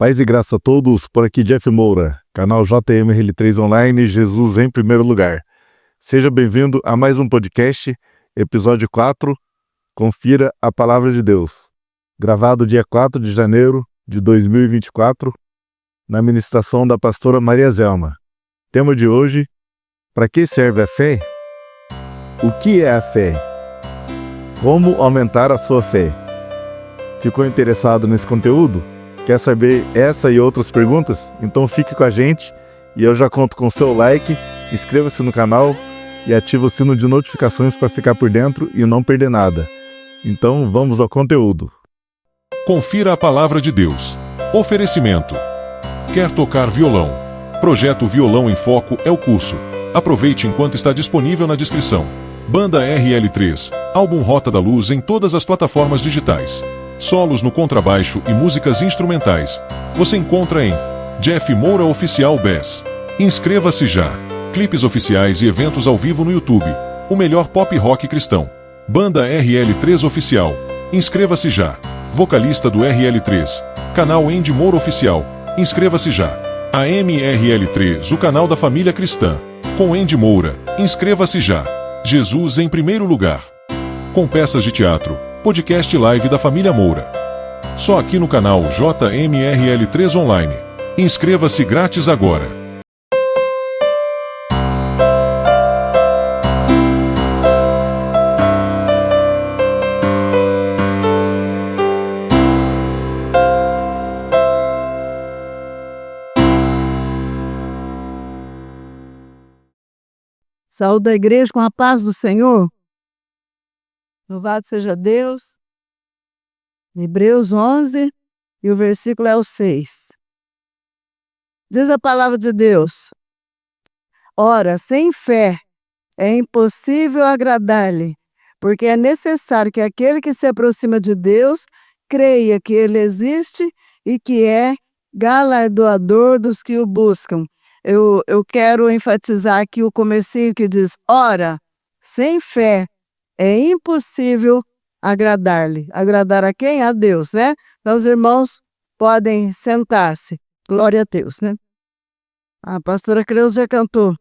Paz e graça a todos, por aqui Jeff Moura, canal JMRL3 Online, Jesus em primeiro lugar. Seja bem-vindo a mais um podcast, episódio 4, Confira a Palavra de Deus, gravado dia 4 de janeiro de 2024, na ministração da pastora Maria Zelma. Tema de hoje, para que serve a fé? O que é a fé? Como aumentar a sua fé? Ficou interessado nesse conteúdo? Quer saber essa e outras perguntas? Então fique com a gente e eu já conto com seu like, inscreva-se no canal e ative o sino de notificações para ficar por dentro e não perder nada. Então vamos ao conteúdo. Confira a Palavra de Deus. Oferecimento. Quer tocar violão? Projeto Violão em Foco é o curso. Aproveite enquanto está disponível na descrição. Banda RL3, álbum Rota da Luz em todas as plataformas digitais. Solos no contrabaixo e músicas instrumentais. Você encontra em Jeff Moura Oficial Bass. Inscreva-se já. Clipes oficiais e eventos ao vivo no YouTube. O melhor pop rock cristão. Banda RL3 Oficial. Inscreva-se já. Vocalista do RL3. Canal Andy Moura Oficial. Inscreva-se já. A MRL3, o canal da família cristã. Com Andy Moura. Inscreva-se já. Jesus em primeiro lugar. Com peças de teatro. Podcast live da família Moura. Só aqui no canal JMRL3 Online. Inscreva-se grátis agora. Saúde a igreja com a paz do Senhor. Louvado seja Deus. Hebreus 11 e o versículo é o 6. Diz a palavra de Deus: Ora, sem fé é impossível agradar-lhe, porque é necessário que aquele que se aproxima de Deus creia que ele existe e que é galardoador dos que o buscam. Eu quero enfatizar aqui o comecinho que diz: Ora, sem fé é impossível agradar-lhe. Agradar a quem? A Deus, né? Então os irmãos podem sentar-se. Glória a Deus, né? A pastora Creuza já cantou.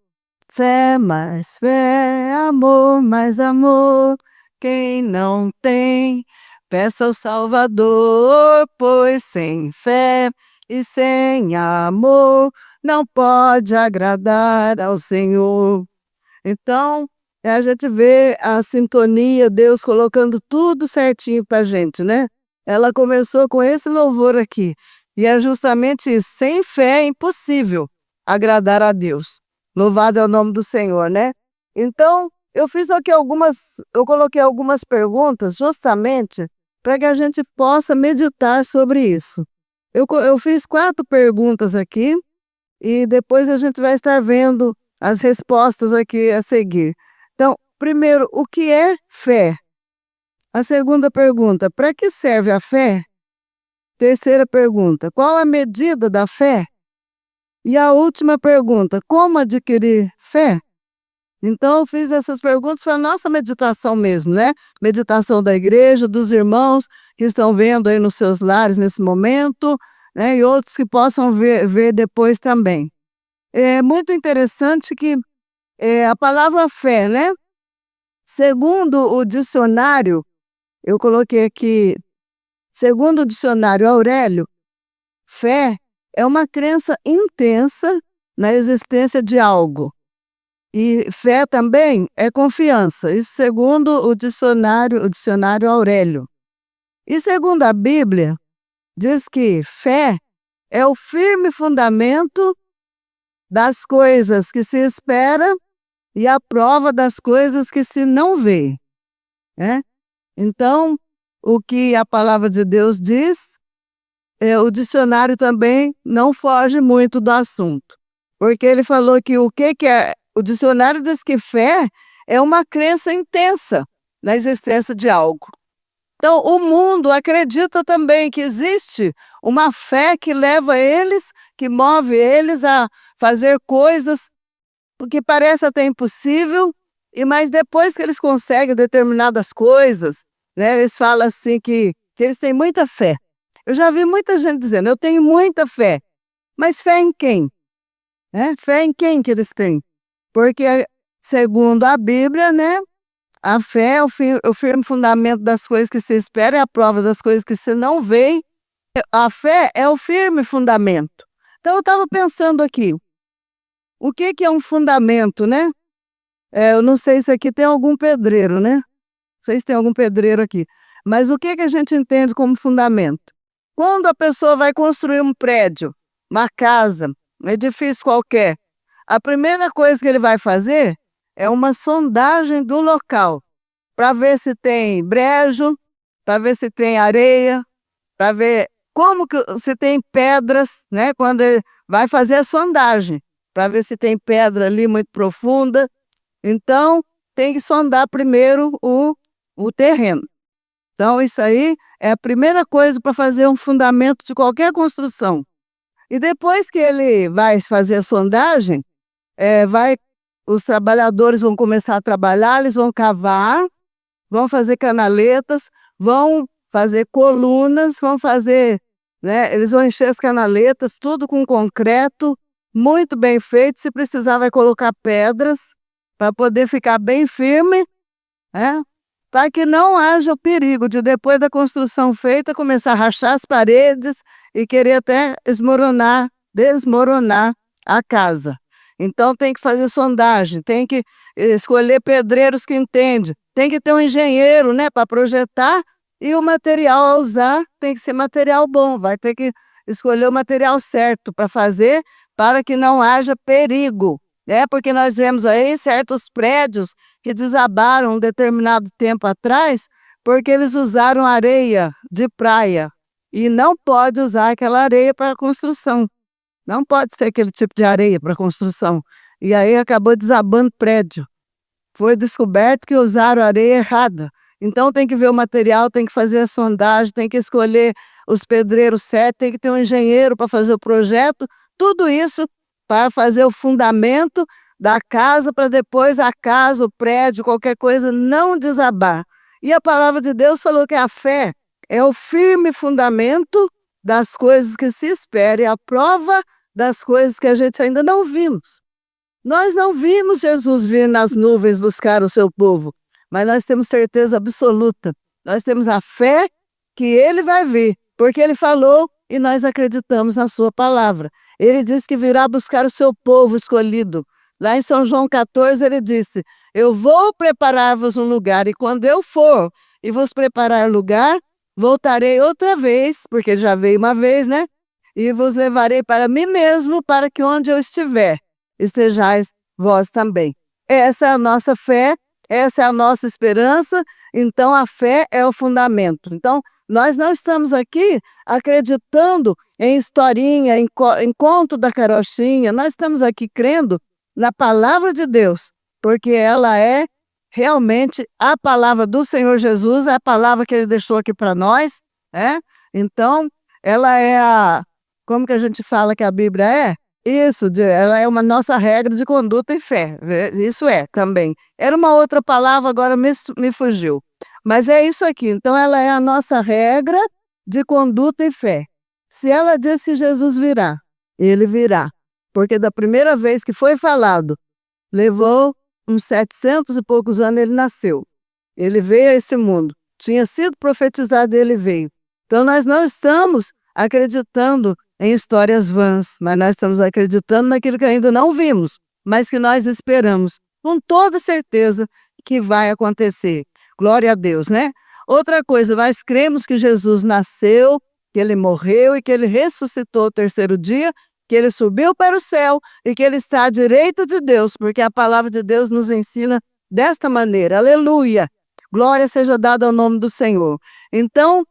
Fé mais fé, amor mais amor. Quem não tem, peça ao Salvador, pois sem fé e sem amor não pode agradar ao Senhor. Então, a gente vê a sintonia, Deus colocando tudo certinho para a gente, né? Ela começou com esse louvor aqui. E é justamente isso. Sem fé é impossível agradar a Deus. Louvado é o nome do Senhor, né? Então, eu coloquei algumas perguntas justamente para que a gente possa meditar sobre isso. Eu fiz 4 perguntas aqui e depois a gente vai estar vendo as respostas aqui a seguir. Então, primeiro, o que é fé? A segunda pergunta, para que serve a fé? Terceira pergunta, qual a medida da fé? E a última pergunta, como adquirir fé? Então, eu fiz essas perguntas para a nossa meditação mesmo, né? Meditação da igreja, dos irmãos que estão vendo aí nos seus lares nesse momento, né? E outros que possam ver depois também. É muito interessante que a palavra fé, né? Segundo o dicionário, eu coloquei aqui, segundo o dicionário Aurélio, fé é uma crença intensa na existência de algo. E fé também é confiança, isso segundo o dicionário Aurélio. E segundo a Bíblia, diz que fé é o firme fundamento das coisas que se espera e a prova das coisas que se não vê, né? Então, o que a palavra de Deus diz, o dicionário também não foge muito do assunto, porque ele falou que o dicionário diz que fé é uma crença intensa na existência de algo. Então, o mundo acredita também que existe uma fé que leva eles, que move eles a fazer coisas porque parece até impossível, mas depois que eles conseguem determinadas coisas, né, eles falam assim que eles têm muita fé. Eu já vi muita gente dizendo, eu tenho muita fé. Mas fé em quem? Fé em quem que eles têm? Porque, segundo a Bíblia, né, a fé é o firme fundamento das coisas que se esperam, é a prova das coisas que se não veem. A fé é o firme fundamento. Então, eu estava pensando aqui, o que é um fundamento, né? Eu não sei se aqui tem algum pedreiro, né? Não sei se tem algum pedreiro aqui. Mas o que a gente entende como fundamento? Quando a pessoa vai construir um prédio, uma casa, um edifício qualquer, a primeira coisa que ele vai fazer é uma sondagem do local, para ver se tem brejo, para ver se tem areia, para ver se tem pedras, né? Quando ele vai fazer a sondagem, para ver se tem pedra ali muito profunda. Então, tem que sondar primeiro o terreno. Então, isso aí é a primeira coisa para fazer um fundamento de qualquer construção. E depois que ele vai fazer a sondagem, os trabalhadores vão começar a trabalhar, eles vão cavar, vão fazer canaletas, vão fazer colunas, né, eles vão encher as canaletas, tudo com concreto, muito bem feito. Se precisar, vai colocar pedras para poder ficar bem firme, para que não haja o perigo de, depois da construção feita, começar a rachar as paredes e querer até desmoronar a casa. Então, tem que fazer sondagem, tem que escolher pedreiros que entendem, tem que ter um engenheiro, né, para projetar, e o material a usar tem que ser material bom, vai ter que escolher o material certo para fazer, para que não haja perigo, né? Porque nós vemos aí certos prédios que desabaram um determinado tempo atrás, porque eles usaram areia de praia, e não pode usar aquela areia para construção. Não pode ser aquele tipo de areia para construção. E aí acabou desabando prédio. Foi descoberto que usaram areia errada. Então tem que ver o material, tem que fazer a sondagem, tem que escolher os pedreiros certos, tem que ter um engenheiro para fazer o projeto. Tudo isso para fazer o fundamento da casa, para depois a casa, o prédio, qualquer coisa não desabar. E a palavra de Deus falou que a fé é o firme fundamento das coisas que se esperam, é a prova das coisas que a gente ainda não vimos. Nós não vimos Jesus vir nas nuvens buscar o seu povo, mas nós temos certeza absoluta. Nós temos a fé que ele vai vir, porque ele falou e nós acreditamos na sua palavra. Ele disse que virá buscar o seu povo escolhido. Lá em São João 14 ele disse, eu vou preparar-vos um lugar, e quando eu for e vos preparar lugar, voltarei outra vez, porque já veio uma vez, né? E vos levarei para mim mesmo, para que onde eu estiver, estejais vós também. Essa é a nossa fé, essa é a nossa esperança. Então a fé é o fundamento. Então nós não estamos aqui acreditando em historinha, em conto da carochinha. Nós estamos aqui crendo na palavra de Deus, porque ela é realmente a palavra do Senhor Jesus, é a palavra que ele deixou aqui para nós, né? Então, ela é como que a gente fala que a Bíblia é? Ela é uma nossa regra de conduta e fé. Isso é também. Era uma outra palavra, agora me fugiu. Mas é isso aqui. Então, ela é a nossa regra de conduta e fé. Se ela diz que Jesus virá, ele virá. Porque da primeira vez que foi falado, levou uns 700 e poucos anos, ele nasceu. Ele veio a esse mundo. Tinha sido profetizado e ele veio. Então, nós não estamos acreditando em histórias vãs, mas nós estamos acreditando naquilo que ainda não vimos, mas que nós esperamos, com toda certeza, que vai acontecer. Glória a Deus, né? Outra coisa, nós cremos que Jesus nasceu, que ele morreu e que ele ressuscitou o terceiro dia, que ele subiu para o céu e que ele está à direita de Deus, porque a palavra de Deus nos ensina desta maneira. Aleluia! Glória seja dada ao nome do Senhor. Então,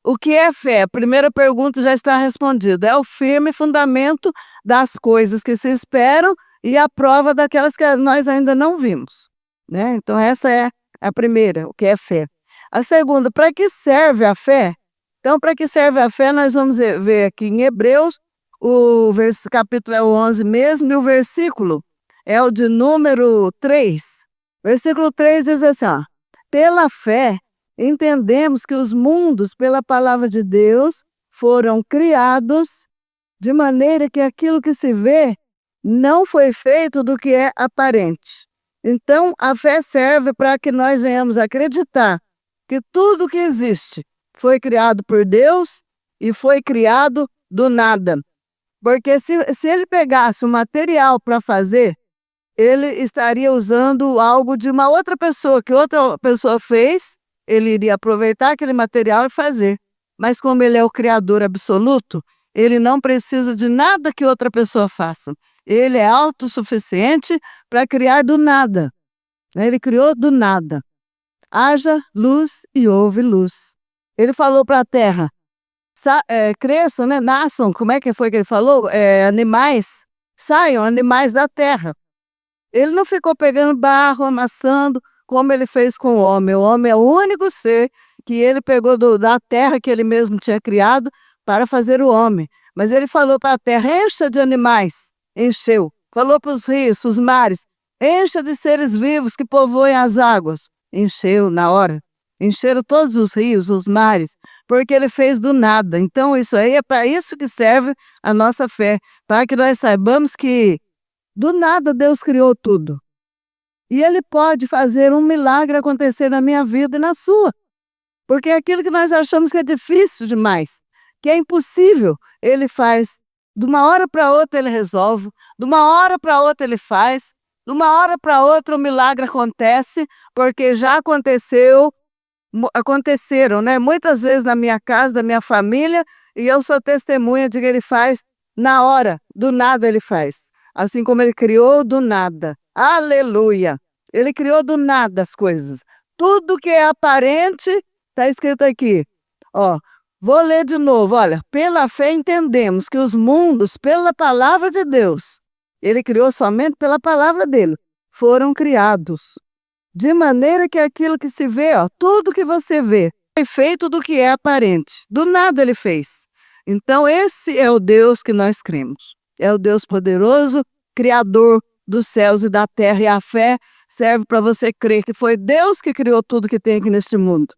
o que é fé? A primeira pergunta já está respondida. É o firme fundamento das coisas que se esperam e a prova daquelas que nós ainda não vimos, né? Então, essa é a primeira, o que é fé. A segunda, para que serve a fé? Então, para que serve a fé, nós vamos ver aqui em Hebreus, o capítulo é o 11 mesmo, e o versículo é o de número 3. Versículo 3 diz assim, ó, pela fé, entendemos que os mundos, pela palavra de Deus, foram criados de maneira que aquilo que se vê não foi feito do que é aparente. Então, a fé serve para que nós venhamos acreditar que tudo que existe foi criado por Deus e foi criado do nada. Porque se ele pegasse o material para fazer, ele estaria usando algo de uma outra pessoa, que outra pessoa fez, ele iria aproveitar aquele material e fazer. Mas como ele é o criador absoluto, ele não precisa de nada que outra pessoa faça. Ele é autossuficiente para criar do nada. Ele criou do nada. Haja luz e houve luz. Ele falou para a terra, cresçam, né? Nasçam, como é que foi que ele falou? Animais, saiam animais da terra. Ele não ficou pegando barro, amassando, como ele fez com o homem. O homem é o único ser que ele pegou da terra que ele mesmo tinha criado para fazer o homem. Mas ele falou para a terra, encha de animais, encheu. Falou para os rios, os mares, encha de seres vivos que povoem as águas. Encheu na hora. Encheram todos os rios, os mares, porque ele fez do nada. Então isso aí é para isso que serve a nossa fé, para que nós saibamos que do nada Deus criou tudo. E Ele pode fazer um milagre acontecer na minha vida e na sua. Porque aquilo que nós achamos que é difícil demais, que é impossível, Ele faz. De uma hora para outra Ele resolve, de uma hora para outra Ele faz, de uma hora para outra o milagre acontece, porque já aconteceram, né? Muitas vezes na minha casa, da minha família, e eu sou testemunha de que Ele faz na hora, do nada Ele faz. Assim como Ele criou do nada. Aleluia! Ele criou do nada as coisas. Tudo que é aparente, está escrito aqui. Ó, vou ler de novo. Olha, pela fé entendemos que os mundos, pela palavra de Deus, Ele criou somente pela palavra dele, foram criados. De maneira que aquilo que se vê, ó, tudo que você vê, foi feito do que é aparente. Do nada Ele fez. Então esse é o Deus que nós cremos. É o Deus poderoso, criador dos céus e da terra. E a fé serve para você crer que foi Deus que criou tudo que tem aqui neste mundo.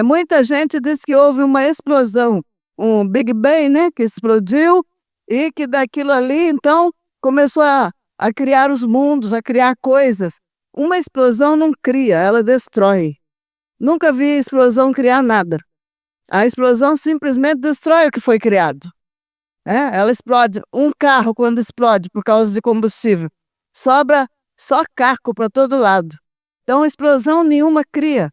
Muita gente diz que houve uma explosão, um Big Bang, né, que explodiu e que daquilo ali, então, começou a criar os mundos, a criar coisas. Uma explosão não cria, ela destrói. Nunca vi explosão criar nada. A explosão simplesmente destrói o que foi criado. Ela explode. Um carro, quando explode por causa de combustível, sobra só caco para todo lado. Então, explosão nenhuma cria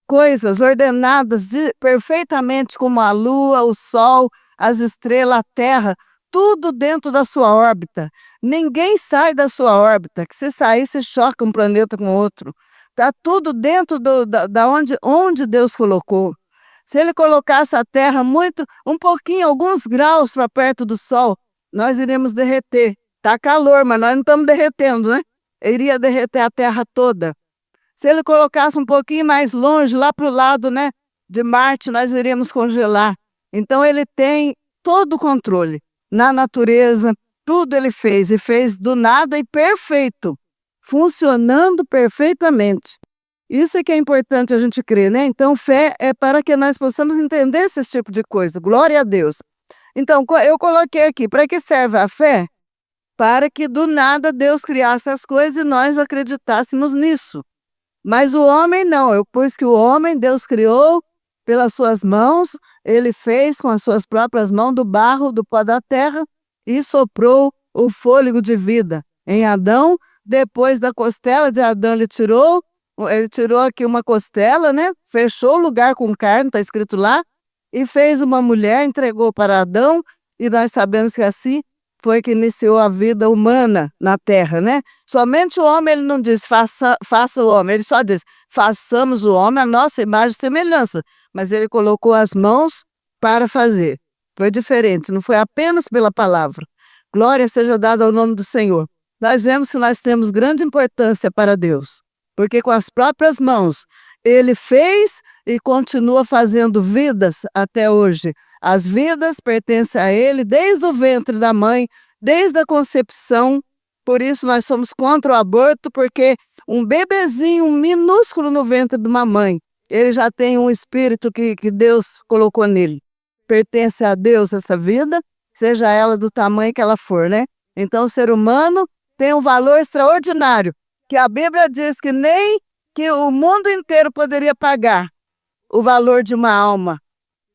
coisas ordenadas perfeitamente, como a lua, o sol, as estrelas, a terra, tudo dentro da sua órbita. Ninguém sai da sua órbita, que se sair, se choca um planeta com outro. Está tudo dentro onde Deus colocou. Se Ele colocasse a Terra um pouquinho, alguns graus para perto do Sol, nós iríamos derreter. Está calor, mas nós não estamos derretendo, né? Iria derreter a Terra toda. Se Ele colocasse um pouquinho mais longe, lá para o lado, né, de Marte, nós iríamos congelar. Então Ele tem todo o controle. Na natureza, tudo Ele fez, e fez do nada e perfeito, funcionando perfeitamente. Isso é que é importante a gente crer, né? Então, fé é para que nós possamos entender esse tipo de coisa. Glória a Deus. Então, eu coloquei aqui, para que serve a fé? Para que do nada Deus criasse as coisas e nós acreditássemos nisso. Mas o homem não. Eu pus que o homem, Deus criou pelas suas mãos, Ele fez com as suas próprias mãos do barro, do pó da terra, e soprou o fôlego de vida em Adão. Depois da costela de Adão, Ele tirou aqui uma costela, né? Fechou o lugar com carne, está escrito lá, e fez uma mulher, entregou para Adão, e nós sabemos que assim foi que iniciou a vida humana na terra, né? Somente o homem, Ele não diz, faça o homem, Ele só diz, façamos o homem a nossa imagem e semelhança, mas Ele colocou as mãos para fazer. Foi diferente, não foi apenas pela palavra. Glória seja dada ao nome do Senhor. Nós vemos que nós temos grande importância para Deus, porque com as próprias mãos Ele fez e continua fazendo vidas até hoje. As vidas pertencem a Ele desde o ventre da mãe, desde a concepção. Por isso nós somos contra o aborto, porque um bebezinho minúsculo no ventre de uma mãe, ele já tem um espírito que Deus colocou nele. pertence a Deus essa vida, seja ela do tamanho que ela for, né? Então o ser humano tem um valor extraordinário, que a Bíblia diz que nem que o mundo inteiro poderia pagar o valor de uma alma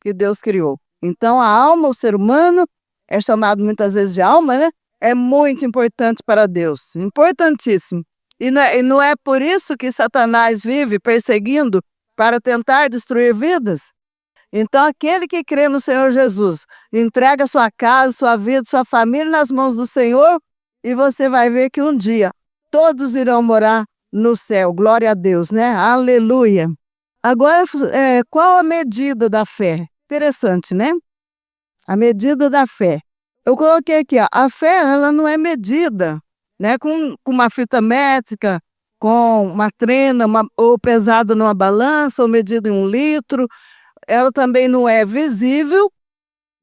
que Deus criou. Então a alma, o ser humano, é chamado muitas vezes de alma, né? É muito importante para Deus, importantíssimo. E não é por isso que Satanás vive perseguindo para tentar destruir vidas? Então aquele que crê no Senhor Jesus, entrega sua casa, sua vida, sua família nas mãos do Senhor, e você vai ver que um dia todos irão morar no céu. Glória a Deus, né? Aleluia. Agora, qual a medida da fé? Interessante, né? A medida da fé. Eu coloquei aqui, ó, a fé ela não é medida, né, com uma fita métrica, com uma trena, ou pesada numa balança, ou medida em 1 litro. Ela também não é visível,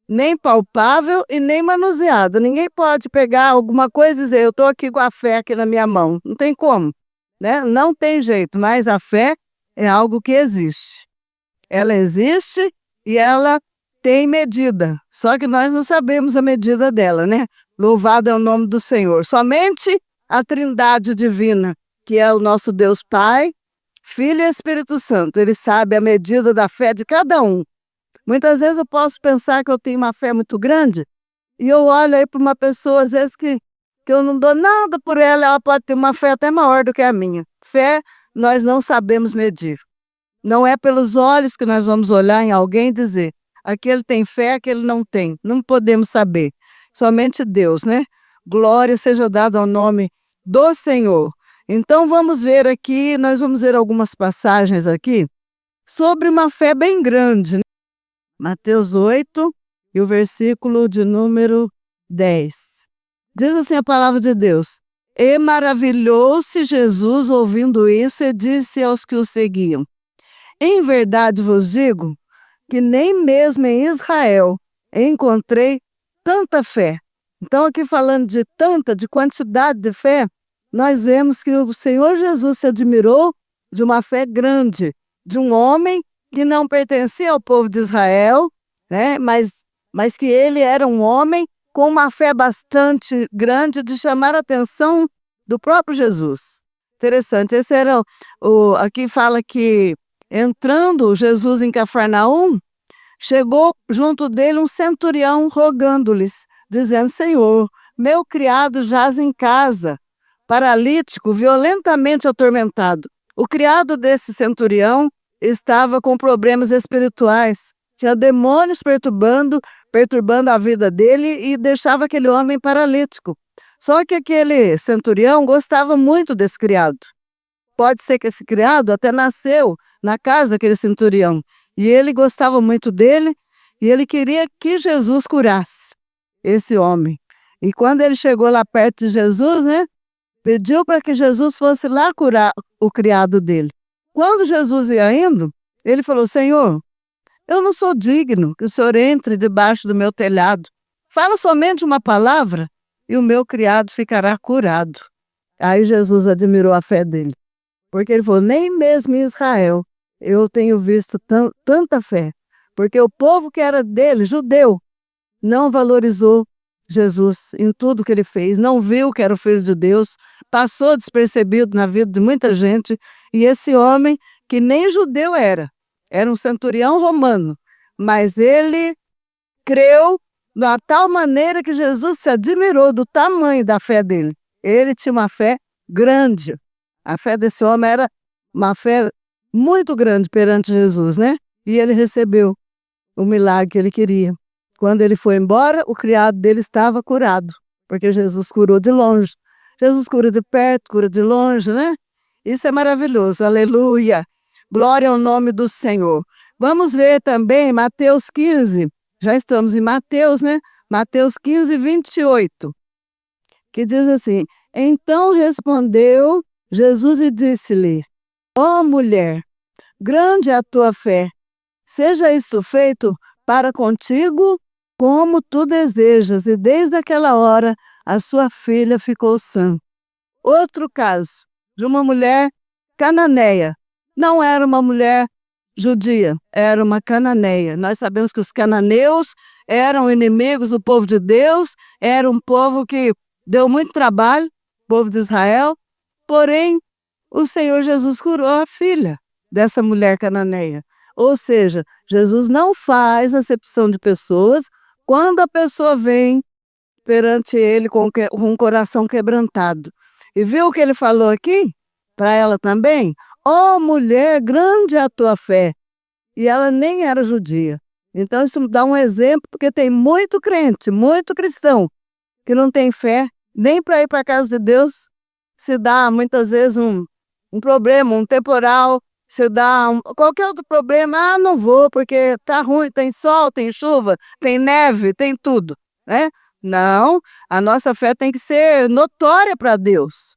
nem palpável e nem manuseada. Ninguém pode pegar alguma coisa e dizer, eu estou aqui com a fé aqui na minha mão. Não tem como, né? Não tem jeito, mas a fé é algo que existe. Ela existe e ela tem medida, só que nós não sabemos a medida dela, né? Louvado é o nome do Senhor. Somente a Trindade divina, que é o nosso Deus Pai, Filho e Espírito Santo, ele sabe a medida da fé de cada um. Muitas vezes eu posso pensar que eu tenho uma fé muito grande, e eu olho aí para uma pessoa, às vezes, que eu não dou nada por ela, ela pode ter uma fé até maior do que a minha. Fé, nós não sabemos medir. Não é pelos olhos que nós vamos olhar em alguém e dizer, aquele tem fé, aquele não tem. Não podemos saber. Somente Deus, né? Glória seja dada ao nome do Senhor. Então vamos ver aqui, nós vamos ver algumas passagens aqui sobre uma fé bem grande, né? Mateus 8 e o versículo de número 10. Diz assim a palavra de Deus. E maravilhou-se Jesus ouvindo isso e disse aos que o seguiam, em verdade vos digo que nem mesmo em Israel encontrei tanta fé. Então aqui falando de quantidade de fé, nós vemos que o Senhor Jesus se admirou de uma fé grande, de um homem que não pertencia ao povo de Israel, né? Mas que ele era um homem com uma fé bastante grande de chamar a atenção do próprio Jesus. Interessante, esse era aqui fala que entrando Jesus em Cafarnaum, chegou junto dele um centurião rogando-lhes, dizendo, Senhor, meu criado jaz em casa, paralítico, violentamente atormentado. O criado desse centurião estava com problemas espirituais, tinha demônios perturbando a vida dele e deixava aquele homem paralítico. Só que aquele centurião gostava muito desse criado. Pode ser que esse criado até nasceu na casa daquele centurião. E ele gostava muito dele e ele queria que Jesus curasse esse homem. E quando ele chegou lá perto de Jesus, né, pediu para que Jesus fosse lá curar o criado dele. Quando Jesus ia indo, ele falou, Senhor, eu não sou digno que o Senhor entre debaixo do meu telhado. Fala somente uma palavra e o meu criado ficará curado. Aí Jesus admirou a fé dele. Porque ele falou, nem mesmo em Israel eu tenho visto tanta fé. Porque o povo que era dele, judeu, não valorizou Jesus em tudo que ele fez. Não viu que era o Filho de Deus. Passou despercebido na vida de muita gente. E esse homem, que nem judeu era um centurião romano. Mas ele creu de uma tal maneira que Jesus se admirou do tamanho da fé dele. Ele tinha uma fé grande. A fé desse homem era uma fé muito grande perante Jesus, né? E ele recebeu o milagre que ele queria. Quando ele foi embora, o criado dele estava curado, porque Jesus curou de longe. Jesus cura de perto, cura de longe, né? Isso é maravilhoso, aleluia. Glória ao nome do Senhor. Vamos ver também Mateus 15. Já estamos em Mateus, né? Mateus 15, 28. Que diz assim, então respondeu Jesus e disse-lhe, ó mulher, grande é a tua fé, seja isto feito para contigo como tu desejas. E desde aquela hora a sua filha ficou sã. Outro caso de uma mulher cananeia. Não era uma mulher judia, era uma cananeia. Nós sabemos que os cananeus eram inimigos do povo de Deus, era um povo que deu muito trabalho, o povo de Israel, porém o Senhor Jesus curou a filha dessa mulher cananeia. Ou seja, Jesus não faz acepção de pessoas quando a pessoa vem perante ele com um coração quebrantado. E viu o que ele falou aqui? Para ela também? Ó mulher, grande é a tua fé. E ela nem era judia. Então isso dá um exemplo, porque tem muito crente, muito cristão, que não tem fé nem para ir para a casa de Deus. Se dá muitas vezes um problema, um temporal, se dá qualquer outro problema, não vou porque tá ruim, tem sol, tem chuva, tem neve, tem tudo, né? Não, a nossa fé tem que ser notória para Deus.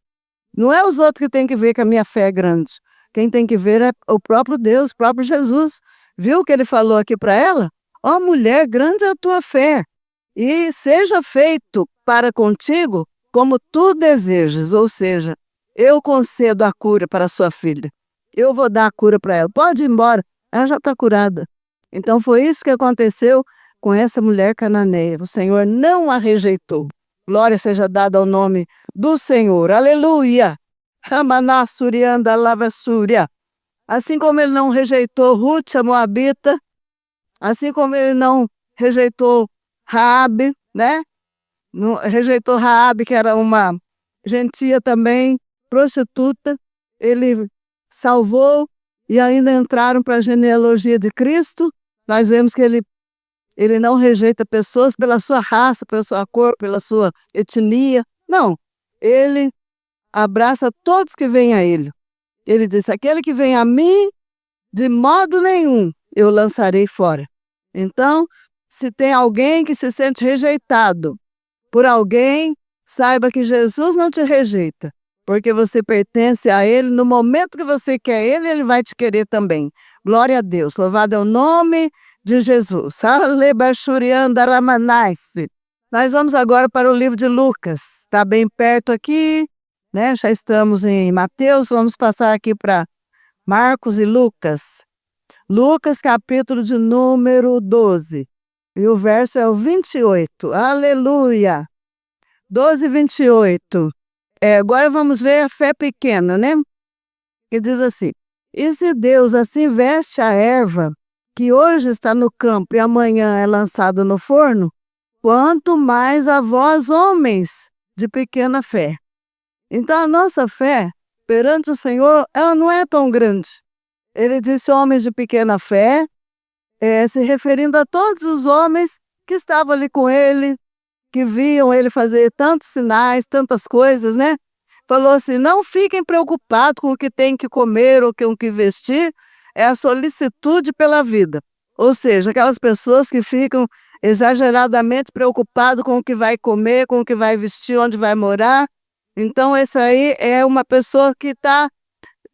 Não é os outros que têm que ver que a minha fé é grande. Quem tem que ver é o próprio Deus, o próprio Jesus. Viu o que ele falou aqui para ela? Ó mulher, grande é a tua fé, e seja feito para contigo como tu desejas. Ou seja, eu concedo a cura para a sua filha. Eu vou dar a cura para ela. Pode ir embora, ela já está curada. Então foi isso que aconteceu com essa mulher cananeia. O Senhor não a rejeitou. Glória seja dada ao nome do Senhor. Aleluia! Ramanassurianda lavassúria. Assim como ele não rejeitou Ruth, a moabita, assim como ele não rejeitou Raabe, né? Não, rejeitou Raabe, que era uma gentia também, prostituta, ele salvou e ainda entraram para a genealogia de Cristo. Nós vemos que ele não rejeita pessoas pela sua raça, pela sua cor, pela sua etnia. Não, ele abraça todos que vêm a ele. Ele disse, aquele que vem a mim, de modo nenhum eu lançarei fora. Então, se tem alguém que se sente rejeitado por alguém, saiba que Jesus não te rejeita, porque você pertence a Ele. No momento que você quer Ele, Ele vai te querer também. Glória a Deus, louvado é o nome de Jesus. Nós vamos agora para o livro de Lucas, está bem perto aqui, né? Já estamos em Mateus, vamos passar aqui para Marcos e Lucas. Lucas, capítulo de número 12, e o verso é o 28. Aleluia! 12, 28. Agora vamos ver a fé pequena, né? Que diz assim, e se Deus assim veste a erva, que hoje está no campo e amanhã é lançada no forno, quanto mais a vós, homens de pequena fé. Então a nossa fé perante o Senhor, ela não é tão grande. Ele disse homens de pequena fé, se referindo a todos os homens que estavam ali com ele, que viam ele fazer tantos sinais, tantas coisas, né? Falou assim, não fiquem preocupados com o que tem que comer ou com o que vestir, é a solicitude pela vida. Ou seja, aquelas pessoas que ficam exageradamente preocupadas com o que vai comer, com o que vai vestir, onde vai morar. Então, essa aí é uma pessoa que está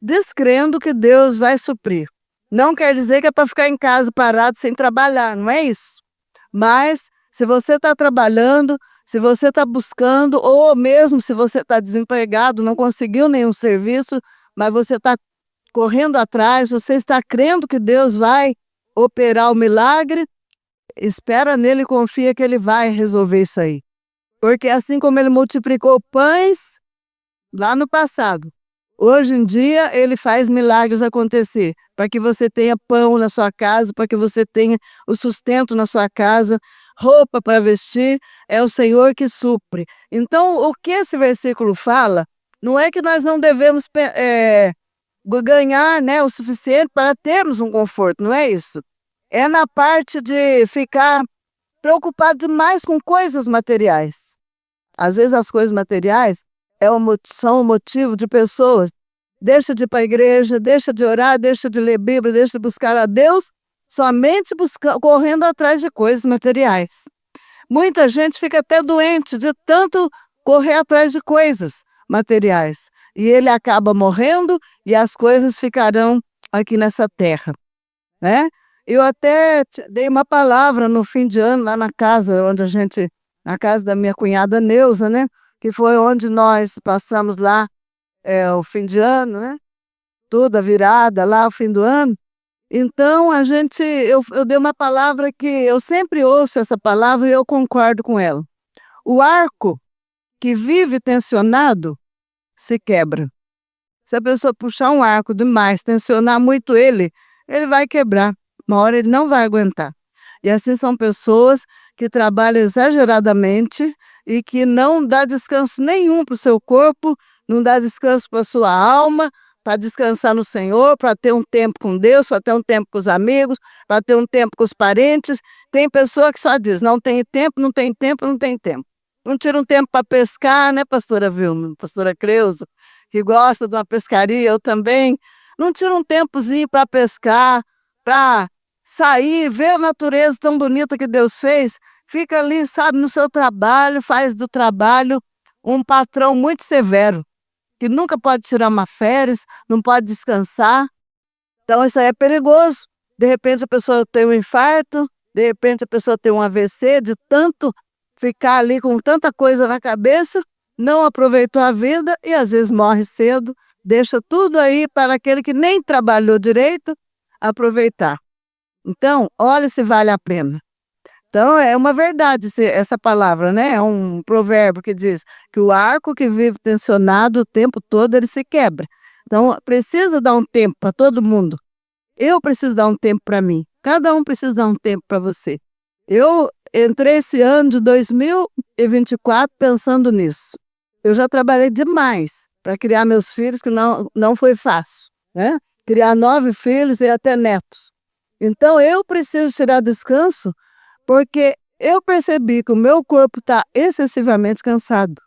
descrendo que Deus vai suprir. Não quer dizer que é para ficar em casa parado sem trabalhar, não é isso. Mas, se você está trabalhando, se você está buscando, ou mesmo se você está desempregado, não conseguiu nenhum serviço, mas você está correndo atrás, você está crendo que Deus vai operar o milagre, espera nele e confia que ele vai resolver isso aí. Porque assim como ele multiplicou pães lá no passado, hoje em dia ele faz milagres acontecer, para que você tenha pão na sua casa, para que você tenha o sustento na sua casa, roupa para vestir, é o Senhor que supre. Então, o que esse versículo fala, não é que nós não devemos ganhar, né, o suficiente para termos um conforto, não é isso. É na parte de ficar preocupado demais com coisas materiais. Às vezes as coisas materiais são o motivo de pessoas deixa de ir para a igreja, deixa de orar, deixa de ler Bíblia, deixa de buscar a Deus, somente correndo atrás de coisas materiais. Muita gente fica até doente de tanto correr atrás de coisas materiais. E ele acaba morrendo e as coisas ficarão aqui nessa terra, né? Eu até dei uma palavra no fim de ano lá na casa na casa da minha cunhada Neuza, né? Que foi onde nós passamos lá o fim de ano, né? Toda virada lá, o fim do ano. Então, eu dei uma palavra que eu sempre ouço essa palavra e eu concordo com ela. O arco que vive tensionado se quebra. Se a pessoa puxar um arco demais, tensionar muito ele vai quebrar. Uma hora ele não vai aguentar. E assim são pessoas que trabalham exageradamente e que não dá descanso nenhum para o seu corpo, não dá descanso para a sua alma, para descansar no Senhor, para ter um tempo com Deus, para ter um tempo com os amigos, para ter um tempo com os parentes. Tem pessoa que só diz, não tem tempo, não tem tempo, não tem tempo. Não tira um tempo para pescar, né, pastora Vilma, pastora Creuza, que gosta de uma pescaria, eu também. Não tira um tempozinho para pescar, para sair, ver a natureza tão bonita que Deus fez. Fica ali, sabe, no seu trabalho, faz do trabalho um patrão muito severo, que nunca pode tirar uma férias, não pode descansar. Então isso aí é perigoso. De repente a pessoa tem um infarto, de repente a pessoa tem um AVC, de tanto ficar ali com tanta coisa na cabeça, não aproveitou a vida e às vezes morre cedo, deixa tudo aí para aquele que nem trabalhou direito aproveitar. Então, olha se vale a pena. Então, é uma verdade essa palavra, né? É um provérbio que diz que o arco que vive tensionado o tempo todo, ele se quebra. Então, precisa dar um tempo para todo mundo. Eu preciso dar um tempo para mim. Cada um precisa dar um tempo para você. Eu entrei esse ano de 2024 pensando nisso. Eu já trabalhei demais para criar meus filhos, que não foi fácil, né? Criar 9 filhos e até netos. Então, eu preciso tirar descanso porque eu percebi que o meu corpo está excessivamente cansado.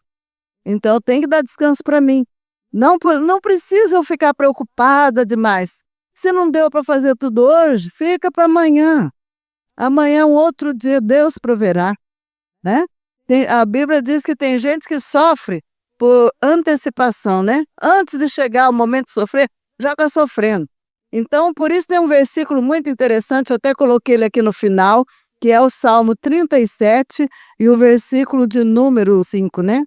Então, eu tenho que dar descanso para mim. Não precisa eu ficar preocupada demais. Se não deu para fazer tudo hoje, fica para amanhã. Amanhã, um outro dia, Deus proverá, né? A Bíblia diz que tem gente que sofre por antecipação, né? Antes de chegar o momento de sofrer, já está sofrendo. Então, por isso tem um versículo muito interessante, eu até coloquei ele aqui no final, que é o Salmo 37 e o versículo de número 5, né?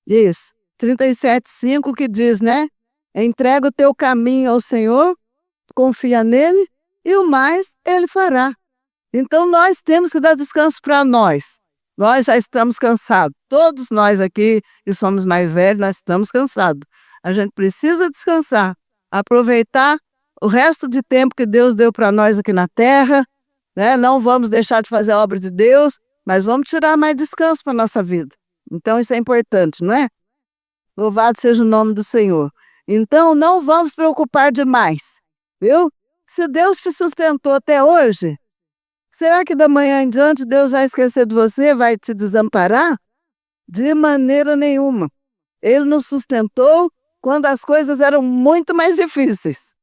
Isso, 37:5, que diz, né? Entrega o teu caminho ao Senhor, confia nele e o mais ele fará. Então, nós temos que dar descanso para nós. Nós já estamos cansados. Todos nós aqui, que somos mais velhos, nós estamos cansados. A gente precisa descansar, aproveitar o resto de tempo que Deus deu para nós aqui na terra, né? Não vamos deixar de fazer a obra de Deus, mas vamos tirar mais descanso para a nossa vida. Então, isso é importante, não é? Louvado seja o nome do Senhor. Então, não vamos preocupar demais, viu? Se Deus te sustentou até hoje, será que da manhã em diante Deus vai esquecer de você, vai te desamparar? De maneira nenhuma. Ele nos sustentou quando as coisas eram muito mais difíceis,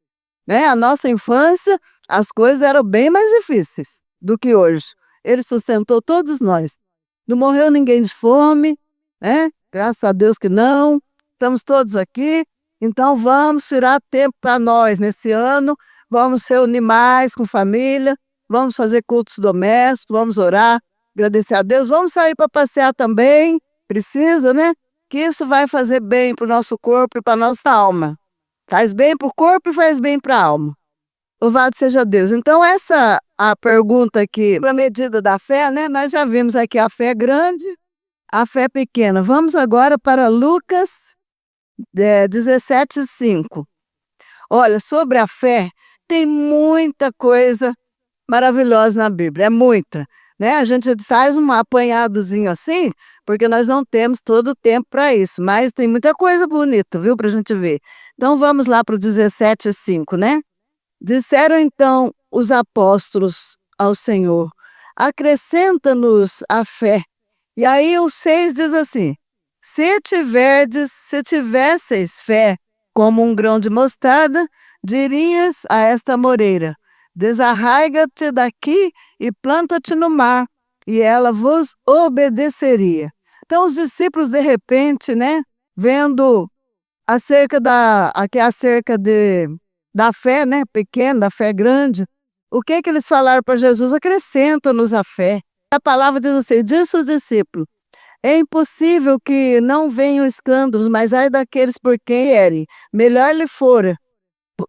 né? A nossa infância, as coisas eram bem mais difíceis do que hoje. Ele sustentou todos nós. Não morreu ninguém de fome, né? Graças a Deus que não. Estamos todos aqui. Então vamos tirar tempo para nós nesse ano. Vamos reunir mais com família. Vamos fazer cultos domésticos. Vamos orar, agradecer a Deus. Vamos sair para passear também. Precisa, né? Que isso vai fazer bem para o nosso corpo e para a nossa alma. Faz bem para o corpo e faz bem para a alma. Louvado seja Deus. Então, essa a pergunta aqui, para a medida da fé, né? Nós já vimos aqui a fé grande, a fé pequena. Vamos agora para Lucas 17:5. Olha, sobre a fé, tem muita coisa maravilhosa na Bíblia, é muita, né? A gente faz um apanhadozinho assim, porque nós não temos todo o tempo para isso, mas tem muita coisa bonita, viu, para a gente ver. Então vamos lá para o 17:5, né? Disseram então os apóstolos ao Senhor, acrescenta-nos a fé. E aí o 6 diz assim, se tivesseis fé como um grão de mostarda, dirias a esta moreira, desarraiga-te daqui e planta-te no mar, e ela vos obedeceria. Então os discípulos, de repente, né, vendo acerca da fé, né, pequena, da fé grande, o que eles falaram para Jesus? Acrescenta-nos a fé. A palavra diz assim, disse os discípulos, é impossível que não venham escândalos, mas ai daqueles por quem herem, melhor lhe fora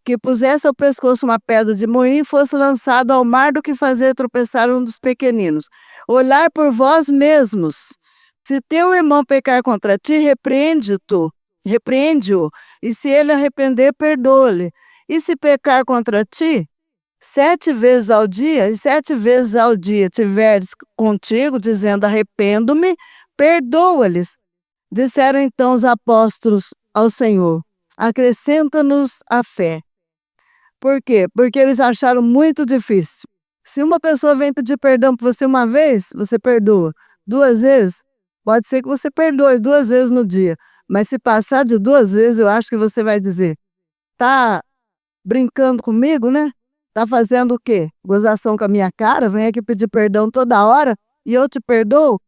que pusesse ao pescoço uma pedra de moinho e fosse lançado ao mar do que fazer tropeçar um dos pequeninos. Olhar por vós mesmos. Se teu irmão pecar contra ti, repreende-o, e se ele arrepender, perdoa-lhe. E se pecar contra ti, 7 vezes ao dia, e 7 vezes ao dia tiveres contigo, dizendo arrependo-me, perdoa-lhes. Disseram então os apóstolos ao Senhor: acrescenta-nos a fé. Por quê? Porque eles acharam muito difícil. Se uma pessoa vem pedir perdão por você uma vez, você perdoa. 2 vezes, pode ser que você perdoe 2 vezes no dia. Mas se passar de 2 vezes, eu acho que você vai dizer: tá brincando comigo, né? Tá fazendo o quê? Gozação com a minha cara? Vem aqui pedir perdão toda hora e eu te perdoo?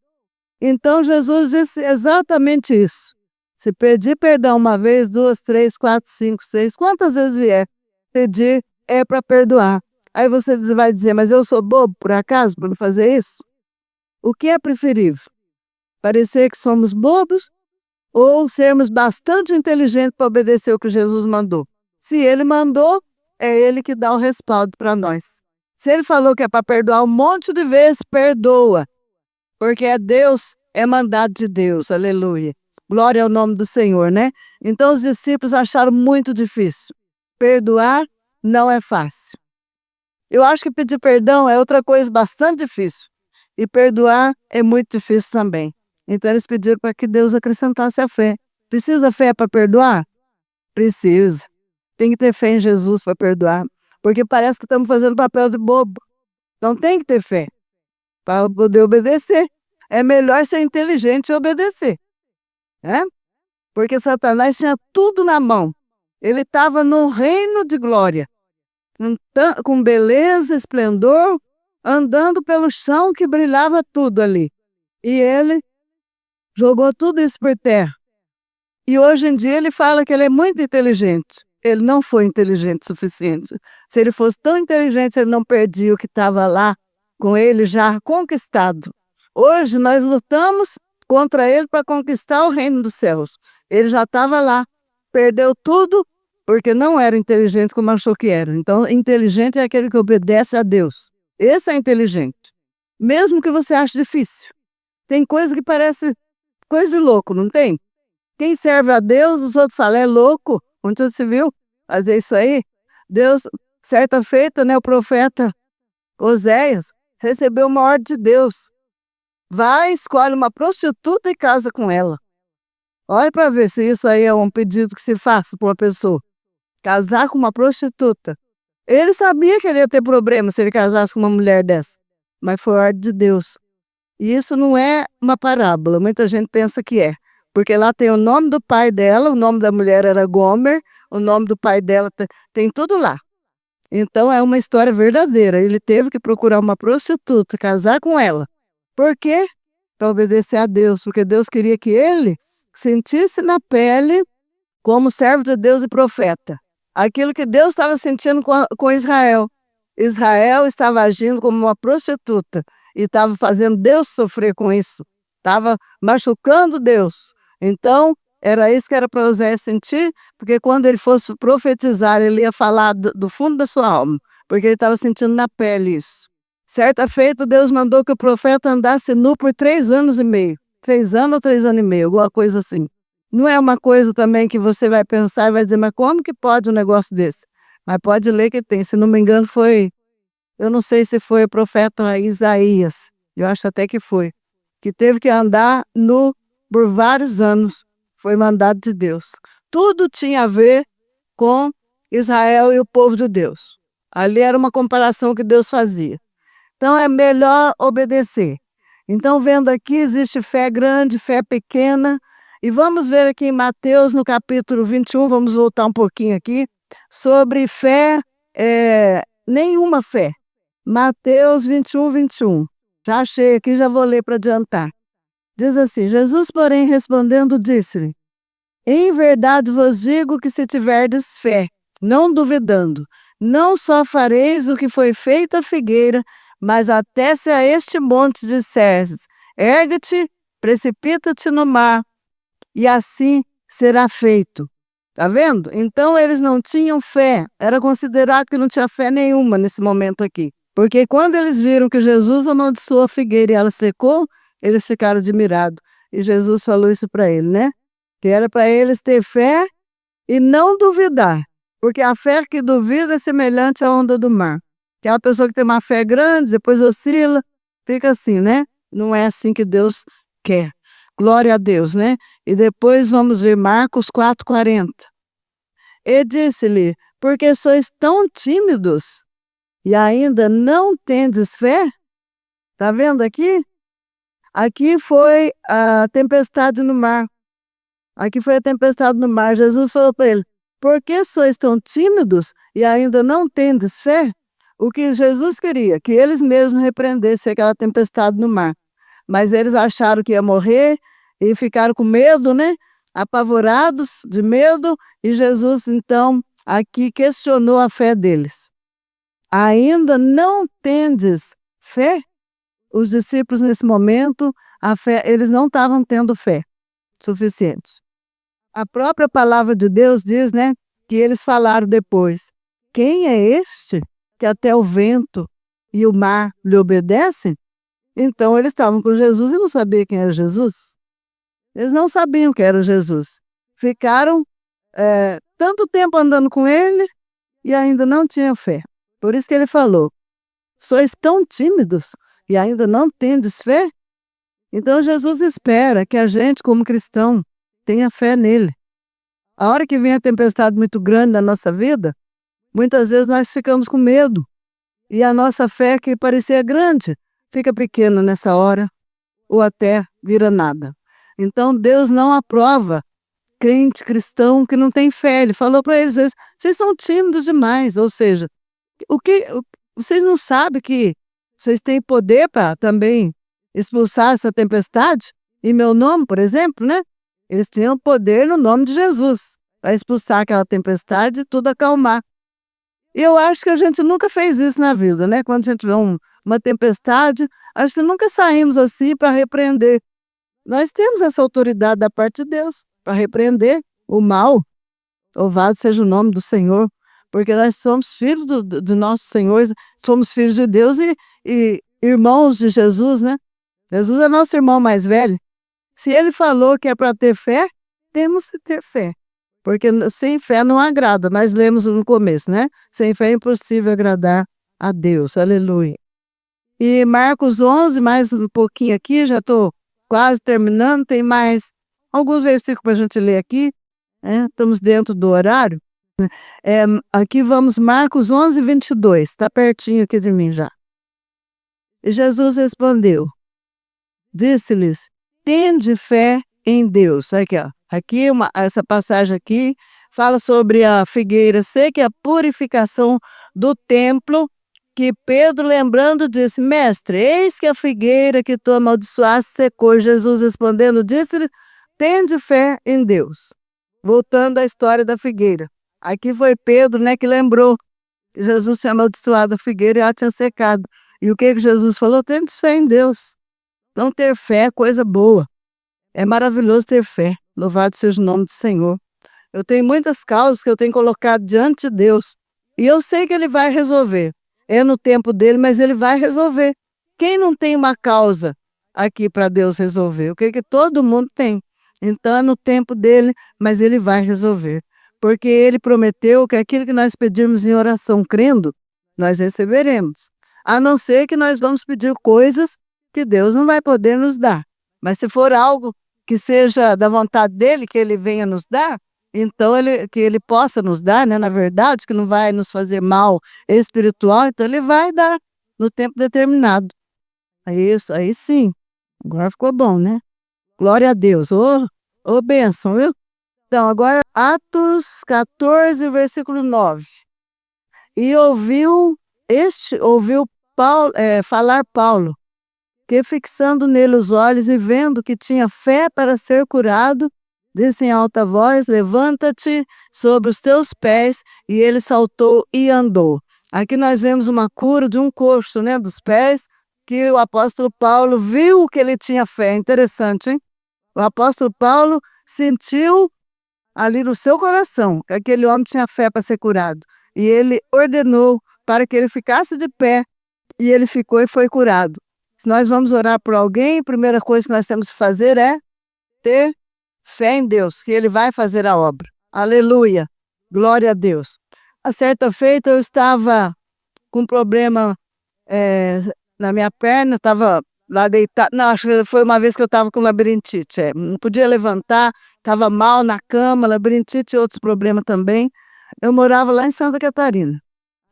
Então Jesus disse exatamente isso. Se pedir perdão uma vez, 2, 3, 4, 5, 6, quantas vezes vier, pedir é para perdoar. Aí você vai dizer: mas eu sou bobo por acaso por não fazer isso? O que é preferível? Parecer que somos bobos ou sermos bastante inteligentes para obedecer o que Jesus mandou? Se ele mandou, é ele que dá o respaldo para nós. Se ele falou que é para perdoar um monte de vezes, perdoa. Porque é Deus, é mandado de Deus, aleluia. Glória ao nome do Senhor, né? Então os discípulos acharam muito difícil. Perdoar não é fácil. Eu acho que pedir perdão é outra coisa bastante difícil. E perdoar é muito difícil também. Então eles pediram para que Deus acrescentasse a fé. Precisa fé para perdoar? Precisa. Tem que ter fé em Jesus para perdoar. Porque parece que estamos fazendo papel de bobo. Então tem que ter fé para poder obedecer. É melhor ser inteligente e obedecer. Né? Porque Satanás tinha tudo na mão. Ele estava no reino de glória. Com beleza, esplendor, andando pelo chão que brilhava tudo ali. E ele jogou tudo isso por terra. E hoje em dia ele fala que ele é muito inteligente. Ele não foi inteligente o suficiente. Se ele fosse tão inteligente, ele não perdia o que estava lá com ele já conquistado. Hoje nós lutamos contra ele para conquistar o reino dos céus. Ele já estava lá, perdeu tudo porque não era inteligente como achou que era. Então, inteligente é aquele que obedece a Deus. Esse é inteligente. Mesmo que você ache difícil. Tem coisa que parece coisa de louco, não tem? Quem serve a Deus, os outros falam: é louco. Onde você viu fazer isso aí? Deus, certa feita, né, o profeta Oséias recebeu uma ordem de Deus. Vai, escolhe uma prostituta e casa com ela. Olha para ver se isso aí é um pedido que se faça para uma pessoa. Casar com uma prostituta. Ele sabia que ele ia ter problema se ele casasse com uma mulher dessa. Mas foi ordem de Deus. E isso não é uma parábola. Muita gente pensa que é. Porque lá tem o nome do pai dela, o nome da mulher era Gomer, o nome do pai dela tem tudo lá. Então é uma história verdadeira. Ele teve que procurar uma prostituta, casar com ela. Por quê? Para obedecer a Deus. Porque Deus queria que ele sentisse na pele como servo de Deus e profeta. Aquilo que Deus estava sentindo com Israel. Israel estava agindo como uma prostituta e estava fazendo Deus sofrer com isso. Estava machucando Deus. Então, era isso que era para Oséias sentir, porque quando ele fosse profetizar, ele ia falar do fundo da sua alma, porque ele estava sentindo na pele isso. Certa feita, Deus mandou que o profeta andasse nu por 3 anos e meio. 3 anos ou 3 anos e meio, alguma coisa assim. Não é uma coisa também que você vai pensar e vai dizer: mas como que pode um negócio desse? Mas pode ler que tem. Se não me engano eu não sei se foi o profeta Isaías, eu acho até que foi, que teve que andar nu por vários anos. Foi mandado de Deus. Tudo tinha a ver com Israel e o povo de Deus. Ali era uma comparação que Deus fazia. Então é melhor obedecer. Então, vendo aqui, existe fé grande, fé pequena. E vamos ver aqui em Mateus, no capítulo 21, vamos voltar um pouquinho aqui, sobre fé, nenhuma fé. Mateus 21, 21. Já achei aqui, já vou ler para adiantar. Diz assim: Jesus, porém, respondendo, disse-lhe: em verdade vos digo que se tiverdes fé, não duvidando, não só fareis o que foi feito à figueira, mas até se a este monte disserdes: ergue-te, precipita-te no mar, e assim será feito. Tá vendo? Então eles não tinham fé. Era considerado que não tinha fé nenhuma nesse momento aqui. Porque quando eles viram que Jesus amaldiçoou a figueira e ela secou, eles ficaram admirados. E Jesus falou isso para ele, né? Que era para eles ter fé e não duvidar. Porque a fé que duvida é semelhante à onda do mar. Aquela pessoa que tem uma fé grande, depois oscila, fica assim, né? Não é assim que Deus quer. Glória a Deus, né? E depois vamos ver Marcos 4,40. E disse-lhe, porque sois tão tímidos e ainda não tendes fé? Tá vendo aqui? Aqui foi a tempestade no mar. Aqui foi a tempestade no mar. Jesus falou para ele, por que sois tão tímidos e ainda não tendes fé? O que Jesus queria, que eles mesmos repreendessem aquela tempestade no mar. Mas eles acharam que ia morrer e ficaram com medo, né? Apavorados de medo. E Jesus, então, aqui questionou a fé deles. Ainda não tendes fé? Os discípulos, nesse momento, a fé, eles não estavam tendo fé suficiente. A própria palavra de Deus diz, né, que eles falaram depois, quem é este que até o vento e o mar lhe obedecem? Então eles estavam com Jesus e não sabiam quem era Jesus. Eles não sabiam quem era Jesus. Ficaram tanto tempo andando com ele e ainda não tinham fé. Por isso que ele falou, sois tão tímidos e ainda não tendes fé? Então Jesus espera que a gente, como cristão, tenha fé nele. A hora que vem a tempestade muito grande na nossa vida, muitas vezes nós ficamos com medo. E a nossa fé, que parecia grande, fica pequena nessa hora, ou até vira nada. Então Deus não aprova crente cristão que não tem fé. Ele falou para eles, vocês são tímidos demais, ou seja, vocês não sabem que vocês têm poder para também expulsar essa tempestade? Em meu nome, por exemplo, né? Eles tinham poder no nome de Jesus para expulsar aquela tempestade e tudo acalmar. E eu acho que a gente nunca fez isso na vida, né? Quando a gente vê uma tempestade, acho que nunca saímos assim para repreender. Nós temos essa autoridade da parte de Deus para repreender o mal. Louvado seja o nome do Senhor, porque nós somos filhos do nosso Senhor, somos filhos de Deus e irmãos de Jesus, né? Jesus é nosso irmão mais velho. Se ele falou que é para ter fé, temos que ter fé. Porque sem fé não agrada. Nós lemos no começo, né? Sem fé é impossível agradar a Deus. Aleluia. E Marcos 11, mais um pouquinho aqui, já estou quase terminando. Tem mais alguns versículos para a gente ler aqui. Estamos dentro do horário. Aqui vamos, Marcos 11, 22. Está pertinho aqui de mim já. E Jesus respondeu, disse-lhes, tende fé em Deus. Aqui, ó. Aqui, essa passagem aqui fala sobre a figueira seca e a purificação do templo, que Pedro, lembrando, disse, mestre, eis que a figueira que tu amaldiçoaste secou. Jesus respondendo, disse-lhe, tende fé em Deus. Voltando à história da figueira. Aqui foi Pedro, né, que lembrou que Jesus tinha amaldiçoado a figueira e ela tinha secado. E o que Jesus falou? Tende fé em Deus. Então ter fé é coisa boa. É maravilhoso ter fé. Louvado seja o nome do Senhor. Eu tenho muitas causas que eu tenho colocado diante de Deus. E eu sei que Ele vai resolver. É no tempo dele, mas Ele vai resolver. Quem não tem uma causa aqui para Deus resolver? O que todo mundo tem. Então é no tempo dele, mas Ele vai resolver. Porque Ele prometeu que aquilo que nós pedirmos em oração crendo, nós receberemos. A não ser que nós vamos pedir coisas que Deus não vai poder nos dar. Mas se for algo que seja da vontade dele, que ele venha nos dar, então que ele possa nos dar, né, na verdade, que não vai nos fazer mal espiritual, então ele vai dar no tempo determinado. Isso, aí sim. Agora ficou bom, né? Glória a Deus. Ô bênção, viu? Então, agora Atos 14, versículo 9. E ouviu Paulo, falar Paulo, que fixando nele os olhos e vendo que tinha fé para ser curado, disse em alta voz, levanta-te sobre os teus pés, e ele saltou e andou. Aqui nós vemos uma cura de um coxo, né, dos pés, que o apóstolo Paulo viu que ele tinha fé. Interessante, hein? O apóstolo Paulo sentiu ali no seu coração que aquele homem tinha fé para ser curado. E ele ordenou para que ele ficasse de pé, e ele ficou e foi curado. Se nós vamos orar por alguém, a primeira coisa que nós temos que fazer é ter fé em Deus, que ele vai fazer a obra. Aleluia! Glória a Deus. A certa feita eu estava com um problema na minha perna, estava lá deitada. Não, acho que foi uma vez que eu estava com labirintite. Não podia levantar, estava mal na cama, labirintite e outros problemas também. Eu morava lá em Santa Catarina.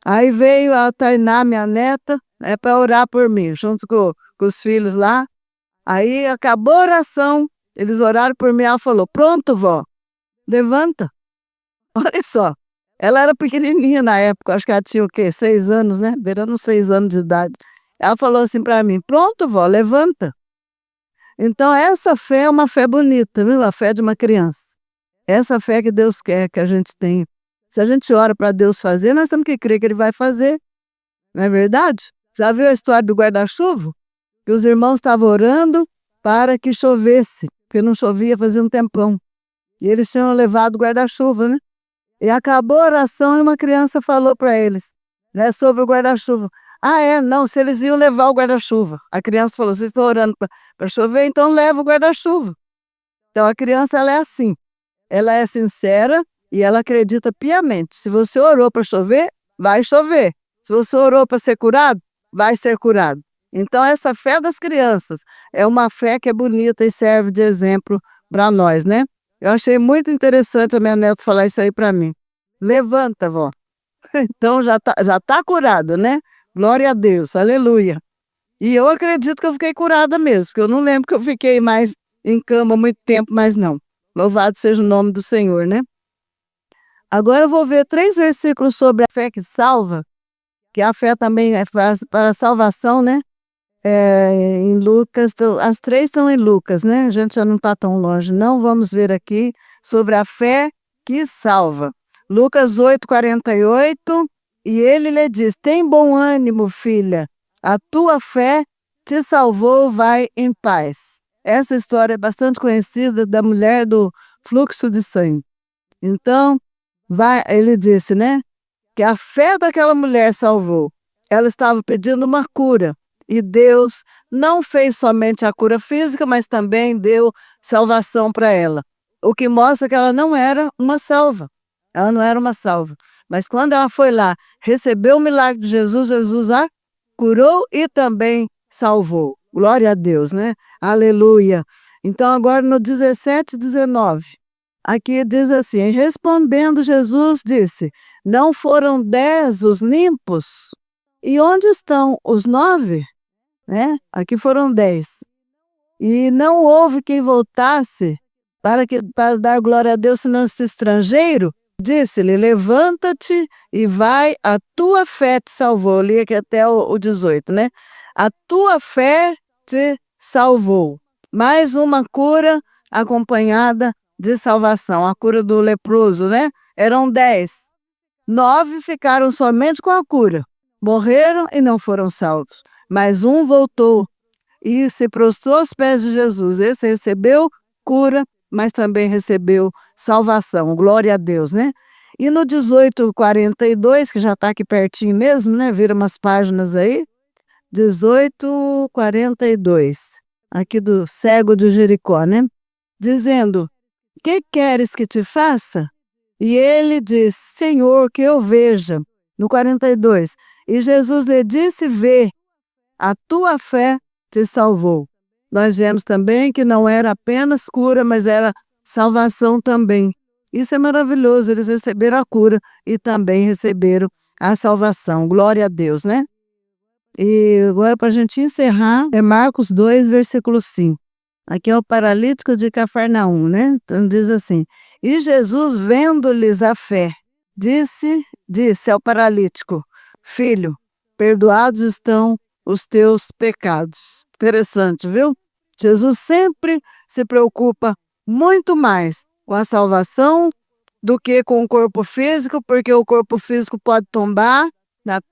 Aí veio a Tainá, minha neta, para orar por mim, junto com os filhos lá. Aí acabou a oração, eles oraram por mim, ela falou, pronto, vó, levanta. Olha só, ela era pequenininha na época, acho que ela tinha o quê? 6 anos, né? Beirando 6 anos de idade. Ela falou assim para mim, pronto, vó, levanta. Então essa fé é uma fé bonita, viu? A fé de uma criança. Essa fé que Deus quer que a gente tenha. Se a gente ora para Deus fazer, nós temos que crer que Ele vai fazer. Não é verdade? Já viu a história do guarda-chuva? Que os irmãos estavam orando para que chovesse, porque não chovia fazia um tempão. E eles tinham levado o guarda-chuva, né? E acabou a oração e uma criança falou para eles, né, sobre o guarda-chuva. Não, se eles iam levar o guarda-chuva. A criança falou, vocês estão orando para chover, então leva o guarda-chuva. Então a criança, ela é assim. Ela é sincera e ela acredita piamente. Se você orou para chover, vai chover. Se você orou para ser curado, vai ser curado. Então essa fé das crianças é uma fé que é bonita e serve de exemplo para nós, né? Eu achei muito interessante a minha neta falar isso aí para mim. Levanta, vó. Então já tá curada, né? Glória a Deus, aleluia. E eu acredito que eu fiquei curada mesmo, porque eu não lembro que eu fiquei mais em cama muito tempo, mas não. Louvado seja o nome do Senhor, né? Agora eu vou ver 3 versículos sobre a fé que salva, que a fé também é para a salvação, né? Em Lucas, as 3 estão em Lucas, né? A gente já não está tão longe, não. Vamos ver aqui sobre a fé que salva. Lucas 8:48, e ele lhe diz, tem bom ânimo, filha, a tua fé te salvou, vai em paz. Essa história é bastante conhecida da mulher do fluxo de sangue. Então, ele disse, né, que a fé daquela mulher salvou. Ela estava pedindo uma cura. E Deus não fez somente a cura física, mas também deu salvação para ela. O que mostra que ela não era uma salva. Ela não era uma salva. Mas quando ela foi lá, recebeu o milagre de Jesus, Jesus a curou e também salvou. Glória a Deus, né? Aleluia. Então agora no 17:19, aqui diz assim, respondendo Jesus disse, não foram 10 os limpos? E onde estão os 9? Né? Aqui foram 10. E não houve quem voltasse para dar glória a Deus, senão este estrangeiro. Disse-lhe, levanta-te e vai, a tua fé te salvou. Eu li aqui até o 18, né? A tua fé te salvou. Mais uma cura acompanhada de salvação, a cura do leproso, né? Eram 10. 9 ficaram somente com a cura. Morreram e não foram salvos. Mas um voltou e se prostrou aos pés de Jesus. Esse recebeu cura, mas também recebeu salvação. Glória a Deus, né? E no 18:42, que já está aqui pertinho mesmo, né? Vira umas páginas aí. 18:42, aqui do cego de Jericó, né? Dizendo, que queres que te faça? E ele diz, Senhor, que eu veja. No 42, e Jesus lhe disse, vê, a tua fé te salvou. Nós vemos também que não era apenas cura, mas era salvação também. Isso é maravilhoso, eles receberam a cura e também receberam a salvação. Glória a Deus, né? E agora, para a gente encerrar, é Marcos 2, versículo 5. Aqui é o paralítico de Cafarnaum, né? Então diz assim, e Jesus, vendo-lhes a fé, disse ao paralítico, filho, perdoados estão os teus pecados. Interessante, viu? Jesus sempre se preocupa muito mais com a salvação do que com o corpo físico, porque o corpo físico pode tombar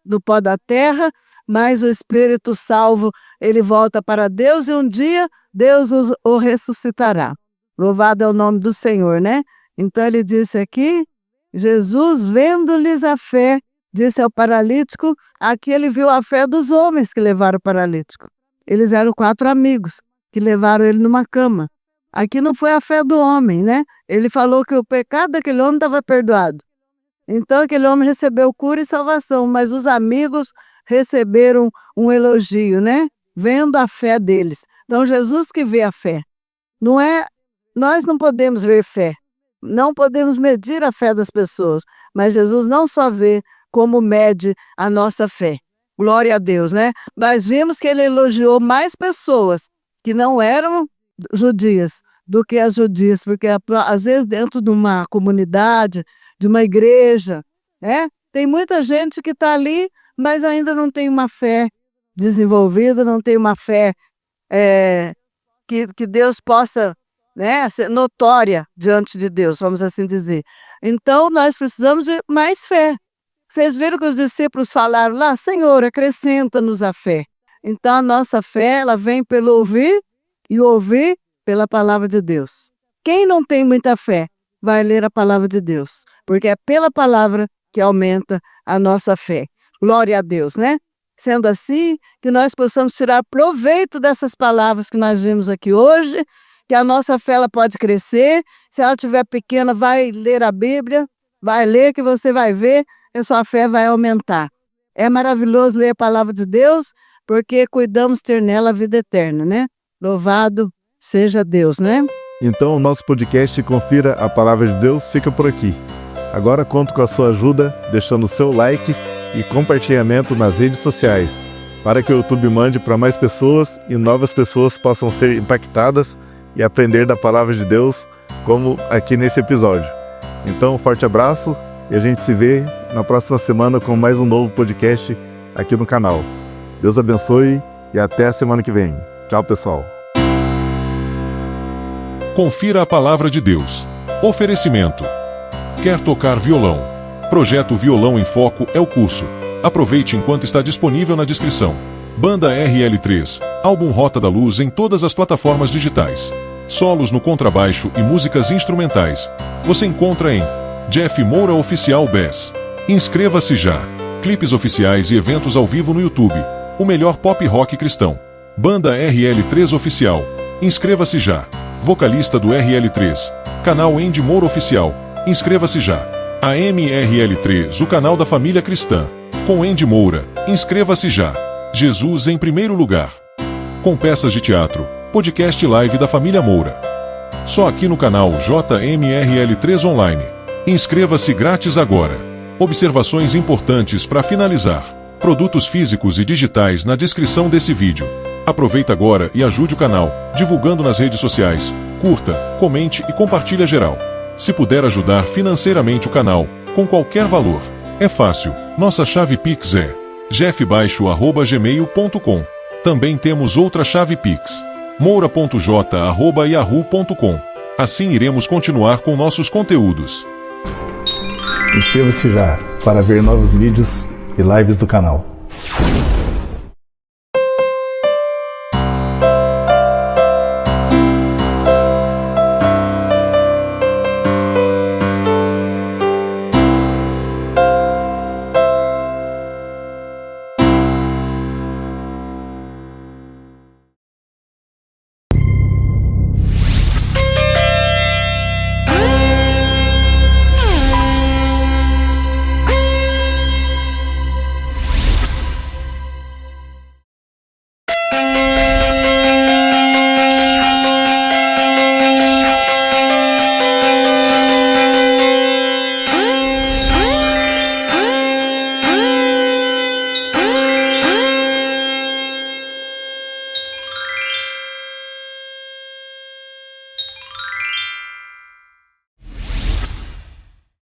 no pó da terra, mas o espírito salvo, ele volta para Deus e um dia Deus o ressuscitará. Louvado é o nome do Senhor, né? Então ele disse aqui, Jesus, vendo-lhes a fé, disse ao paralítico, aqui ele viu a fé dos homens que levaram o paralítico. Eles eram 4 amigos que levaram ele numa cama. Aqui não foi a fé do homem, né? Ele falou que o pecado daquele homem estava perdoado. Então aquele homem recebeu cura e salvação, mas os amigos receberam um elogio, né? Vendo a fé deles. Então Jesus que vê a fé. Nós não podemos ver fé. Não podemos medir a fé das pessoas, mas Jesus não só vê como mede a nossa fé. Glória a Deus, né? Nós vimos que ele elogiou mais pessoas que não eram judias do que as judias, porque às vezes dentro de uma comunidade, de uma igreja, né? Tem muita gente que está ali, mas ainda não tem uma fé desenvolvida, não tem uma fé que Deus possa, né, ser notória diante de Deus, vamos assim dizer. Então, nós precisamos de mais fé. Vocês viram que os discípulos falaram lá, Senhor, acrescenta-nos a fé. Então, a nossa fé, ela vem pelo ouvir e ouvir pela palavra de Deus. Quem não tem muita fé, vai ler a palavra de Deus, porque é pela palavra que aumenta a nossa fé. Glória a Deus, né? Sendo assim, que nós possamos tirar proveito dessas palavras que nós vimos aqui hoje, que a nossa fé ela pode crescer. Se ela estiver pequena, vai ler a Bíblia, vai ler que você vai ver que a sua fé vai aumentar. É maravilhoso ler a palavra de Deus, porque cuidamos ter nela a vida eterna, né? Louvado seja Deus, né? Então o nosso podcast Confira a Palavra de Deus fica por aqui. Agora conto com a sua ajuda, deixando o seu like e compartilhamento nas redes sociais, para que o YouTube mande para mais pessoas e novas pessoas possam ser impactadas e aprender da Palavra de Deus, como aqui nesse episódio. Então, um forte abraço e a gente se vê na próxima semana com mais um novo podcast aqui no canal. Deus abençoe e até a semana que vem. Tchau, pessoal. Confira a Palavra de Deus. Oferecimento. Quer tocar violão? Projeto Violão em Foco é o curso. Aproveite enquanto está disponível na descrição. Banda RL3, álbum Rota da Luz em todas as plataformas digitais. Solos no contrabaixo e músicas instrumentais. Você encontra em Jeff Moura Oficial Bass. Inscreva-se já. Clipes oficiais e eventos ao vivo no YouTube. O melhor pop rock cristão. Banda RL3 Oficial. Inscreva-se já. Vocalista do RL3. Canal Andy Moura Oficial. Inscreva-se já. A MRL3, o canal da família cristã. Com Andy Moura. Inscreva-se já. Jesus em primeiro lugar. Com peças de teatro. Podcast live da família Moura. Só aqui no canal JMRL3 Online. Inscreva-se grátis agora. Observações importantes para finalizar. Produtos físicos e digitais na descrição desse vídeo. Aproveita agora e ajude o canal, divulgando nas redes sociais. Curta, comente e compartilha geral. Se puder ajudar financeiramente o canal, com qualquer valor. É fácil, nossa chave Pix é jeffbaixo@gmail.com. Também temos outra chave Pix, moura.j@yahoo.com. Assim iremos continuar com nossos conteúdos. Inscreva-se já para ver novos vídeos e lives do canal.